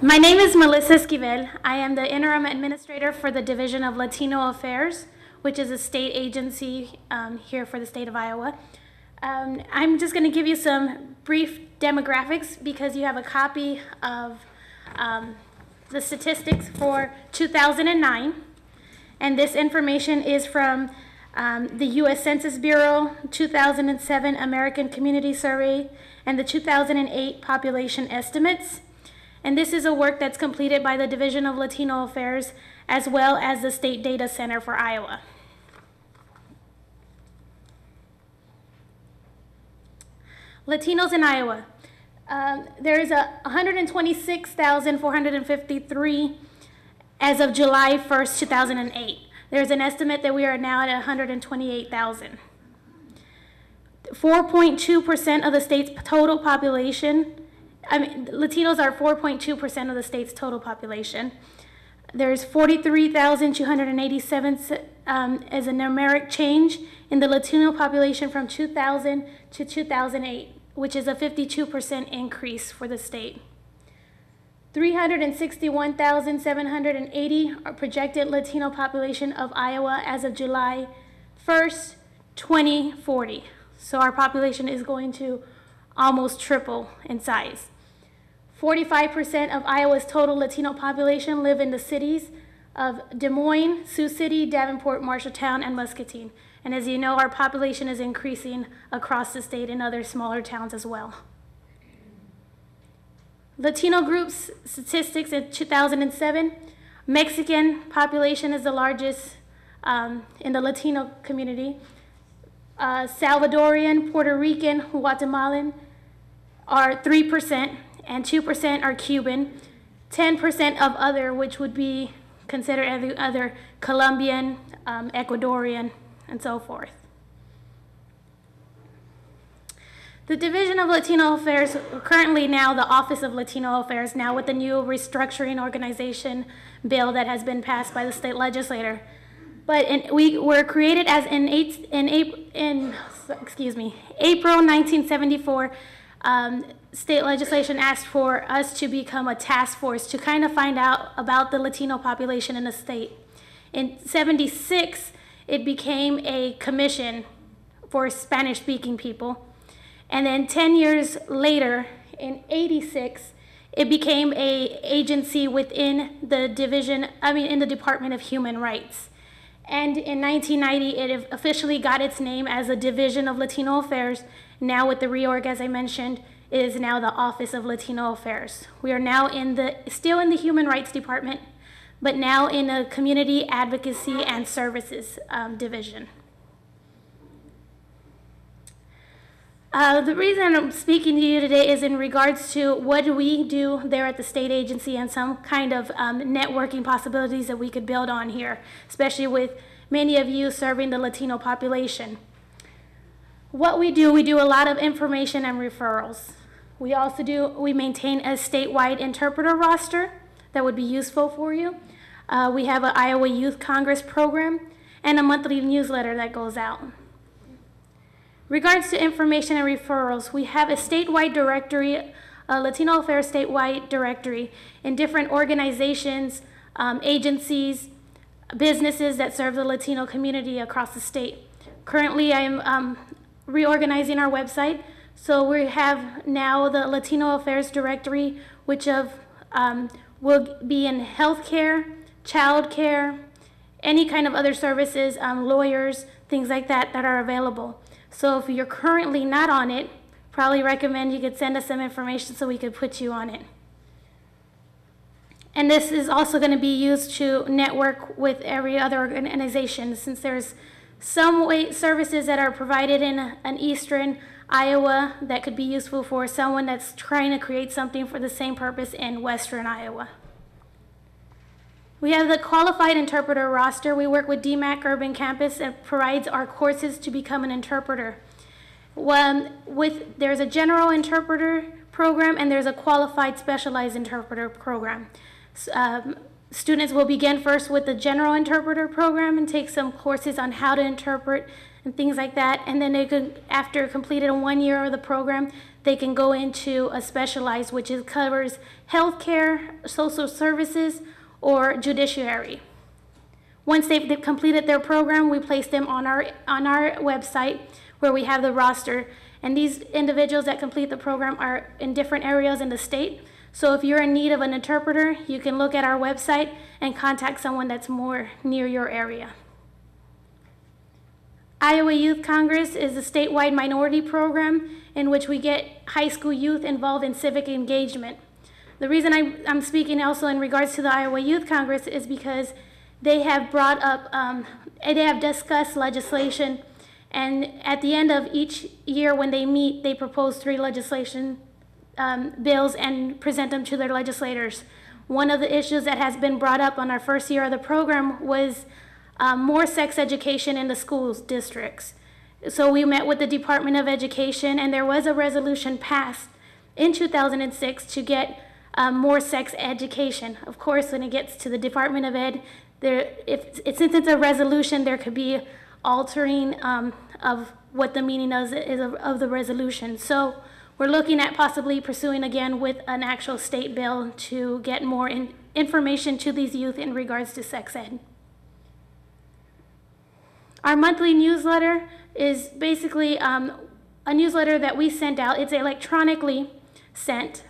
My name is Melissa Esquivel. I am the interim administrator for the Division of Latino Affairs, which is a state agency here for the state of Iowa. I'm just going to give you some brief demographics because you have a copy of the statistics for 2009. And this information is from the U.S. Census Bureau, 2007 American Community Survey, and the 2008 population estimates. And this is a work that's completed by the Division of Latino Affairs as well as the State Data Center for Iowa. Latinos in Iowa. There is 126,453 as of July 1st, 2008. There's an estimate that we are now at 128,000. 4.2% of the state's total population, Latinos are 4.2% of the state's total population. There's 43,287 as a numeric change in the Latino population from 2000 to 2008, which is a 52% increase for the state. 361,780 are projected Latino population of Iowa as of July 1st, 2040. So our population is going to almost triple in size. 45% of Iowa's total Latino population live in the cities of Des Moines, Sioux City, Davenport, Marshalltown, and Muscatine. And as you know, our population is increasing across the state in other smaller towns as well. Latino groups statistics in 2007, Mexican population is the largest in the Latino community. Salvadorian, Puerto Rican, Guatemalan are 3%, and 2% are Cuban. 10% of other, which would be considered other Colombian, Ecuadorian, and so forth. The Division of Latino Affairs, currently now the Office of Latino Affairs, now with the new restructuring organization bill that has been passed by the state legislature. But we were created as in April 1974. State legislation asked for us to become a task force to kind of find out about the Latino population in the state. In '76, it became a commission for Spanish-speaking people. And then 10 years later, in '86, it became an agency within the in the Department of Human Rights. And in 1990, it officially got its name as a Division of Latino Affairs. Now with the reorg, as I mentioned, it is now the Office of Latino Affairs. We are now still in the Human Rights Department, but now in a Community Advocacy and Services division. The reason I'm speaking to you today is in regards to what do we do there at the state agency and some kind of networking possibilities that we could build on here, especially with many of you serving the Latino population. What we do a lot of information and referrals. We maintain a statewide interpreter roster that would be useful for you. We have an Iowa Youth Congress program and a monthly newsletter that goes out. Regards to information and referrals, we have a statewide directory, a Latino Affairs statewide directory in different organizations, agencies, businesses that serve the Latino community across the state. Currently, I am reorganizing our website, so we have now the Latino Affairs directory, which will be in healthcare, childcare, any kind of other services, lawyers, things like that are available. So if you're currently not on it, probably recommend you could send us some information so we could put you on it. And this is also going to be used to network with every other organization, since there's some services that are provided in an eastern Iowa that could be useful for someone that's trying to create something for the same purpose in western Iowa. We have the qualified interpreter roster. We work with DMAC Urban Campus that provides our courses to become an interpreter. There's a general interpreter program and there's a qualified specialized interpreter program. Students will begin first with the general interpreter program and take some courses on how to interpret and things like that. And then they could, after completing 1 year of the program, they can go into a specialized, which covers healthcare, social services, or judiciary. Once they've completed their program, we place them on our website where we have the roster. And these individuals that complete the program are in different areas in the state. So if you're in need of an interpreter, you can look at our website and contact someone that's more near your area. Iowa Youth Congress is a statewide minority program in which we get high school youth involved in civic engagement. The reason I'm speaking also in regards to the Iowa Youth Congress is because they have brought up, they have discussed legislation, and at the end of each year when they meet, they propose 3 legislation bills and present them to their legislators. One of the issues that has been brought up on our first year of the program was more sex education in the schools districts. So we met with the Department of Education, and there was a resolution passed in 2006 to get more sex education. Of course, when it gets to the Department of Ed, since it's a resolution, there could be altering of what the meaning is of the resolution. So we're looking at possibly pursuing again with an actual state bill to get more information to these youth in regards to sex ed. Our monthly newsletter is basically a newsletter that we send out. It's electronically sent,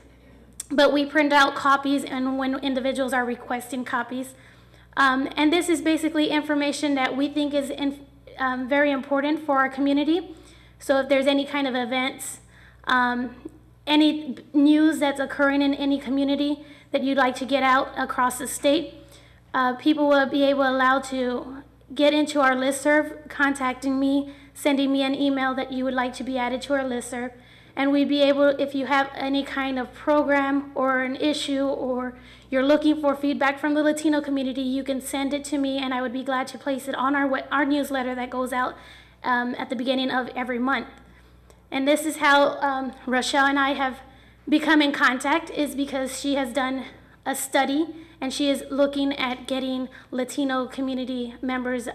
but we print out copies and when individuals are requesting copies. And this is basically information that we think is very important for our community. So if there's any kind of events, any news that's occurring in any community that you'd like to get out across the state, people will be allowed to get into our listserv, contacting me, sending me an email that you would like to be added to our listserv. And we'd be able, if you have any kind of program or an issue or you're looking for feedback from the Latino community, you can send it to me and I would be glad to place it on our newsletter that goes out at the beginning of every month. And this is how Rochelle and I have become in contact, is because she has done a study and she is looking at getting Latino community members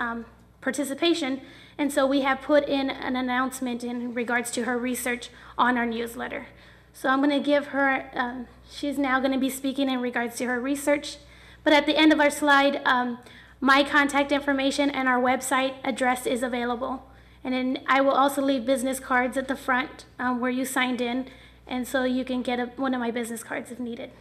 participation. And so we have put in an announcement in regards to her research on our newsletter. So I'm going to give her, she's now going to be speaking in regards to her research. But at the end of our slide, my contact information and our website address is available. And then I will also leave business cards at the front where you signed in. And so you can get one of my business cards if needed.